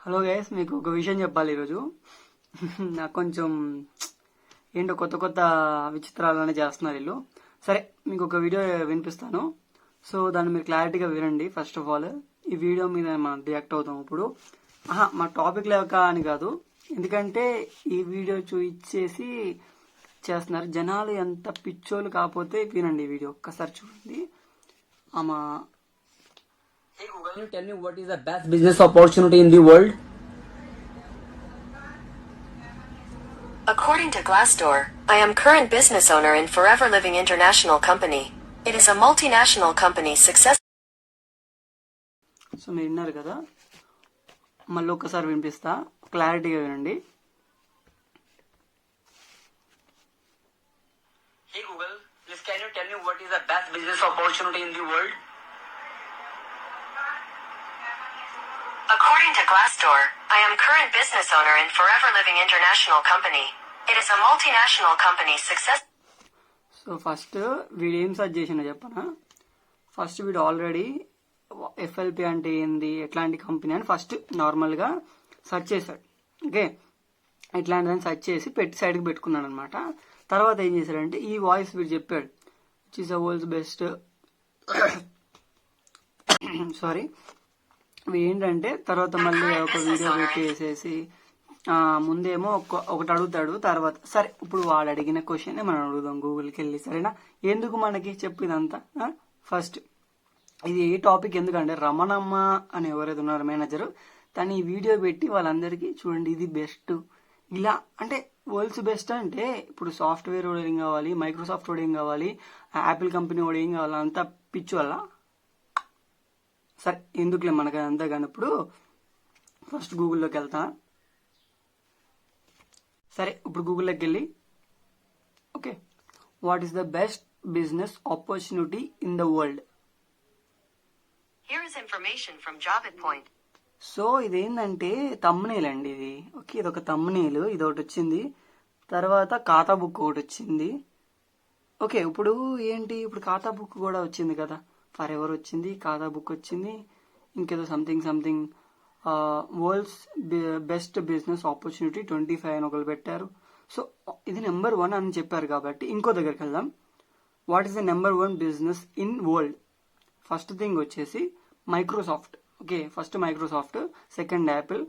Hello guys, మీకు ఒక విషయం చెప్పాలి ఈరోజు. నాకు కొంచెం ఏంటో కొత్త కొత్త విచిత్రాలనే చేస్తున్నారు వీళ్ళు. సరే, మీకు ఒక వీడియో వినిపిస్తాను. సో దాన్ని మీరు క్లారిటీగా వినండి. ఫస్ట్ ఆఫ్ ఆల్ ఈ వీడియో మీద మనం రియాక్ట్ అవుతాం ఇప్పుడు. మా టాపిక్ లేక అని కాదు, ఎందుకంటే ఈ వీడియో చూపించేసి చేస్తున్నారు జనాలు. ఎంత పిచ్చోళ్ళు కాకపోతే వినండి ఈ వీడియో ఒక్కసారి చూడండి. ఆమా Hey Google, can you tell me what is the best business opportunity in the world? According to Glassdoor, I am current business owner in Forever Living International Company. It is a multinational company success. So మీరు విన్నారు కదా, మళ్ళీ ఒక్కసారి వినిపిస్తా, క్లారిటీగా వినండి. Hey Google, please can you tell me what is the best business opportunity in the world? According to Glassdoor, I am current business owner in Forever Living International Company. It is a multinational company success. So first వీడు ఏం search చేసినా చెప్పనా. First వీడు already FLP అంటే ఏంది, ఎట్లాంటి company అని first నార్మల్గా సెర్చ్ చేశాడు. ఓకే, ఇట్లాంటిదని సెర్చ్ చేసి పెట్టి సైడ్కి పెట్టుకున్నాడు అనమాట. తర్వాత ఏం చేశాడంటే ఈ వాయిస్ వీడు చెప్పాడు, which is the world's best. Sorry, ఏంటంటే తర్వాత మళ్ళీ ఒక వీడియో పెట్టేసేసి ముందేమో ఒకటి అడుగుతాడు. తర్వాత సరే, ఇప్పుడు వాడు అడిగిన క్వశ్చన్ మనం అడుగుదాం గూగుల్కి వెళ్ళి. సరేనా, ఎందుకు మనకి చెప్పు ఇదంతా. ఫస్ట్ ఇది ఏ టాపిక్ ఎందుకంటే రమణమ్మ అని ఎవరైతే ఉన్నారో మేనేజర్, తను ఈ వీడియో పెట్టి వాళ్ళందరికీ చూడండి ఇది బెస్ట్ ఇలా అంటే వరల్డ్స్ బెస్ట్ అంటే ఇప్పుడు సాఫ్ట్వేర్ వాడు ఏం కావాలి, మైక్రోసాఫ్ట్ వాడు ఏం కావాలి, యాపిల్ కంపెనీ వాడు ఏం కావాలి, అంతా పిచ్చు వల్ల. సరే ఎందుకులే మనకు అంతా. కానీ ఇప్పుడు ఫస్ట్ గూగుల్లోకి వెళ్తా. సరే, ఇప్పుడు గూగుల్లోకి వెళ్ళి okay, what is the best business opportunity in the world. Here is information from JobIt. So ఇదేంటంటే తమ్నేల్ అండి ఇది. ఓకే, ఇది ఒక తమ్నేల్, ఇది ఒకటి వచ్చింది. తర్వాత ఖాతా బుక్ ఒకటి వచ్చింది. ఓకే, ఇప్పుడు ఏంటి, ఇప్పుడు ఖాతా బుక్ కూడా వచ్చింది కదా, ఫర్ ఎవర్ వచ్చింది, ఖాతా బుక్ వచ్చింది, ఇంకేదో something world's best business opportunity 25 అని ఒకరు పెట్టారు. సో ఇది నెంబర్ 1 అని చెప్పారు కాబట్టి ఇంకో దగ్గరికి వెళ్దాం. What is the number 1 business in world. First thing వచ్చేసి Microsoft. Okay, first Microsoft, second Apple,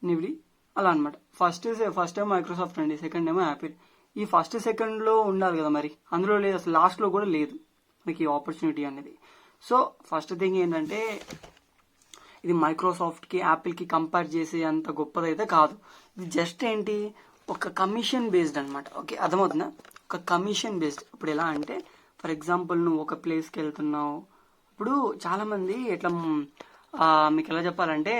Nvidia అలా అనమాట. ఫస్ట్ ఏమో మైక్రోసాఫ్ట్ అండి, సెకండ్ ఏమో యాపిల్. ఈ ఫస్ట్ సెకండ్ లో ఉండాలి కదా, మరి అందులో లేదు, అసలు లాస్ట్ లో కూడా లేదు మనకి ఆపర్చునిటీ అనేది. సో ఫస్ట్ థింగ్ ఏంటంటే ఇది మైక్రోసాఫ్ట్ కి యాపిల్ కి కంపేర్ చేసే అంత గొప్పదైతే కాదు. ఇది జస్ట్ ఏంటి, ఒక కమిషన్ బేస్డ్ అనమాట. ఓకే, అర్థమవుతుందా, ఒక కమిషన్ బేస్డ్. ఇప్పుడు ఎలా అంటే ఫర్ ఎగ్జాంపుల్ నువ్వు ఒక ప్లేస్కి వెళ్తున్నావు. ఇప్పుడు చాలా మంది ఎట్లా మీకు ఎలా చెప్పాలంటే,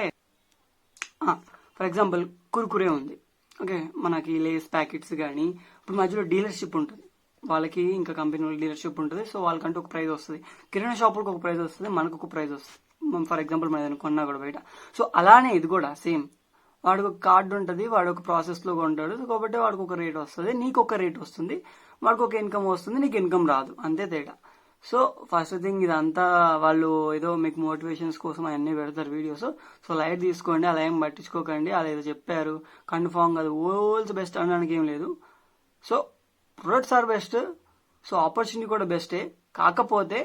ఫర్ ఎగ్జాంపుల్ కుర్కురే ఉంది. ఓకే, మనకి లేస్ ప్యాకెట్స్ కానీ ఇప్పుడు మధ్యలో డీలర్షిప్ ఉంటుంది, వాళ్ళకి ఇంకా కంపెనీ వాళ్ళకి డీలర్షిప్ ఉంటుంది. సో వాళ్ళకంటే ఒక ప్రైజ్ వస్తుంది, కిరాణా షాపులకు ఒక ప్రైజ్ వస్తుంది, మనకు ఒక ప్రైజ్ వస్తుంది. ఫర్ ఎగ్జాంపుల్ మనం ఏదైనా కొన్నా కూడా బయట. సో అలానే ఇది కూడా సేమ్, వాడికి ఒక కార్డు ఉంటుంది, వాడు ఒక ప్రాసెస్లో కొంటాడు కాబట్టి వాడికి ఒక రేట్ వస్తుంది, నీకు ఒక రేట్ వస్తుంది, వాడికి ఒక ఇన్కమ్ వస్తుంది, నీకు ఇన్కమ్ రాదు, అంతే తేడా. సో ఫస్ట్ థింగ్ ఇదంతా వాళ్ళు ఏదో మీకు మోటివేషన్స్ కోసం అవన్నీ పెడతారు వీడియోస్. సో లైట్ తీసుకోండి, అలా ఏం పట్టించుకోకండి. అలా ఏదో చెప్పారు కన్ఫామ్ కాదు, వరల్డ్స్ బెస్ట్ అనడానికి ఏం లేదు. So products are best, so opportunity కూడా బెస్టే, కాకపోతే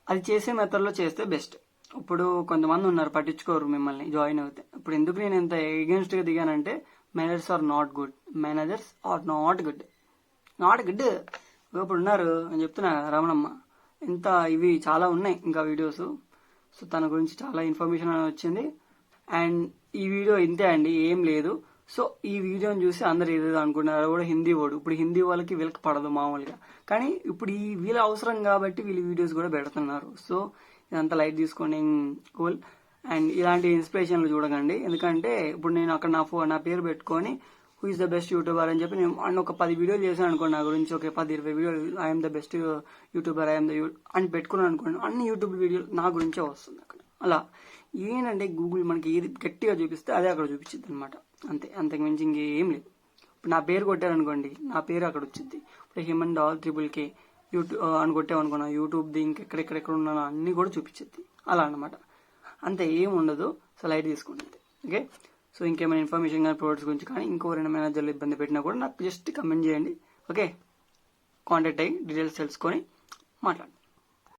అది చేసే మెథడ్లో చేస్తే బెస్ట్. ఇప్పుడు కొంతమంది ఉన్నారు పట్టించుకోరు మిమ్మల్ని జాయిన్ అవుతే. ఇప్పుడు ఎందుకు నేను ఎంత ఎగెన్స్ట్ గా దిగానంటే మేనేజర్స్ ఆర్ నాట్ గుడ్, ఇప్పుడు ఉన్నారు అని చెప్తున్నా కదా రమణమ్మ, ఇంత ఇవి చాలా ఉన్నాయి ఇంకా వీడియోస్. సో తన గురించి చాలా ఇన్ఫర్మేషన్ వచ్చింది. అండ్ ఈ వీడియో ఇంతే అండి, ఏం లేదు. సో ఈ వీడియోని చూసి అందరు ఏదేదో అనుకున్నారు, కూడా హిందీ వాడు. ఇప్పుడు హిందీ వాళ్ళకి వీళ్ళకి పడదు మామూలుగా, కానీ ఇప్పుడు ఈ వీళ్ళ అవసరం కాబట్టి వీళ్ళు వీడియోస్ కూడా పెడుతున్నారు. సో ఇదంతా లైట్ తీసుకోండి, కూల్. అండ్ ఇలాంటి ఇన్స్పిరేషన్లు చూడకండి, ఎందుకంటే ఇప్పుడు నేను అక్కడ నా పేరు పెట్టుకొని who is the best YouTuber అని చెప్పి నేను అన్న ఒక 10 వీడియోలు చేశాను అనుకోండి, నా గురించి ఒక 10-20 వీడియోలు ఐఎమ్ ద బెస్ట్ యూట్యూబర్, అని పెట్టుకున్నాను అనుకోండి, అన్ని యూట్యూబ్ వీడియోలు నా గురించే వస్తుంది అక్కడ. అలా ఏంటంటే గూగుల్ మనకి ఏది గట్టిగా చూపిస్తే అదే అక్కడ చూపించింది అనమాట, అంతే, అంతకు మించి ఇంకేం లేదు. ఇప్పుడు నా పేరు కొట్టారనుకోండి, నా పేరు అక్కడ వచ్చింది. ఇప్పుడు హ్యూమన్ డాల్ త్రిబుల్-K యూట్యూబ్ అని కొట్టామనుకున్నా, యూట్యూబ్ది ఇంకెక్కడెక్కడ ఉన్నానో అన్ని కూడా చూపించింది. అలా అనమాట, అంతే, ఏం ఉండదు. సో లైట్ తీసుకోండి. ఓకే, సో ఇంకేమైనా ఇన్ఫర్మేషన్ కానీ ప్రొడక్ట్స్ గురించి కానీ ఇంకెవరైనా మేనేజర్లు ఇబ్బంది పెట్టినా కూడా నాకు జస్ట్ కమెంట్ చేయండి. ఓకే, కాంటాక్ట్ అయ్యి డీటెయిల్స్ తెలుసుకొని మాట్లాడండి.